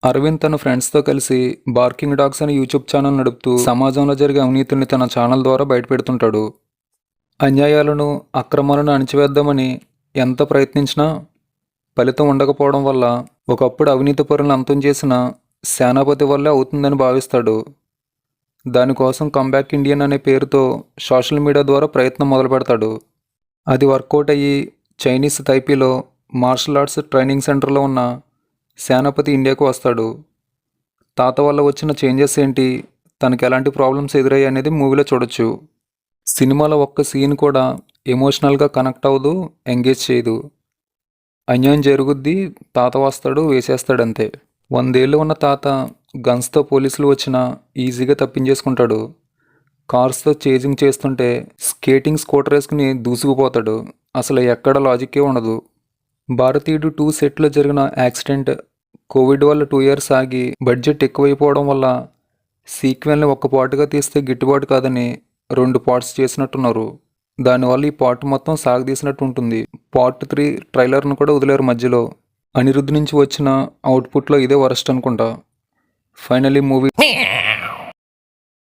అరవింద్ తన ఫ్రెండ్స్తో కలిసి బార్కింగ్ డాగ్స్ అనే యూట్యూబ్ ఛానల్ నడుపుతూ సమాజంలో జరిగే అవినీతిని తన ఛానల్ ద్వారా బయటపెడుతుంటాడు. అన్యాయాలను, అక్రమాలను అణిచివేద్దామని ఎంత ప్రయత్నించినా ఫలితం ఉండకపోవడం వల్ల ఒకప్పుడు అవినీతి పరులను అంతం చేసిన సేనాపతి వల్లే అవుతుందని భావిస్తాడు. దానికోసం కంబ్యాక్ ఇండియన్ అనే పేరుతో సోషల్ మీడియా ద్వారా ప్రయత్నం మొదలు పెడతాడు. అది వర్కౌట్ అయ్యి చైనీస్ తైపీలో మార్షల్ ఆర్ట్స్ ట్రైనింగ్ సెంటర్లో ఉన్న సేనాపతి ఇండియాకు వస్తాడు. తాత వల్ల వచ్చిన చేంజెస్ ఏంటి, తనకి ఎలాంటి ప్రాబ్లమ్స్ ఎదురయ్యాయి అనేది మూవీలో చూడొచ్చు. సినిమాలో ఒక్క సీన్ కూడా ఎమోషనల్గా కనెక్ట్ అవ్వదు, ఎంగేజ్ చేయదు. అన్యాయం జరుగుద్ది, తాత వస్తాడు, వేసేస్తాడంతే. 100 ఏళ్ళు ఉన్న తాత గన్స్తో పోలీసులు వచ్చినా ఈజీగా తప్పించేసుకుంటాడు. కార్స్తో చేజింగ్ చేస్తుంటే స్కేటింగ్ స్కూటర్ వేసుకుని దూసుకుపోతాడు. అసలు ఎక్కడ లాజిక్కే ఉండదు. భారతీయుడు 2 సెట్లో జరిగిన యాక్సిడెంట్, కోవిడ్ వల్ల 2 ఇయర్స్ ఆగి బడ్జెట్ ఎక్కువైపోవడం వల్ల సీక్వెల్ని ఒక్క పాటుగా తీస్తే గిట్టుబాటు కాదని 2 పార్ట్స్ చేసినట్టున్నారు. దానివల్ల ఈ పార్ట్ మొత్తం సాగదీసినట్టు ఉంటుంది. పార్ట్ 3 ట్రైలర్ను కూడా వదిలేరు మధ్యలో. అనిరుద్ధ్ నుంచి వచ్చిన అవుట్పుట్లో ఇదే వరస్ట్ అనుకుంటా. Finally movie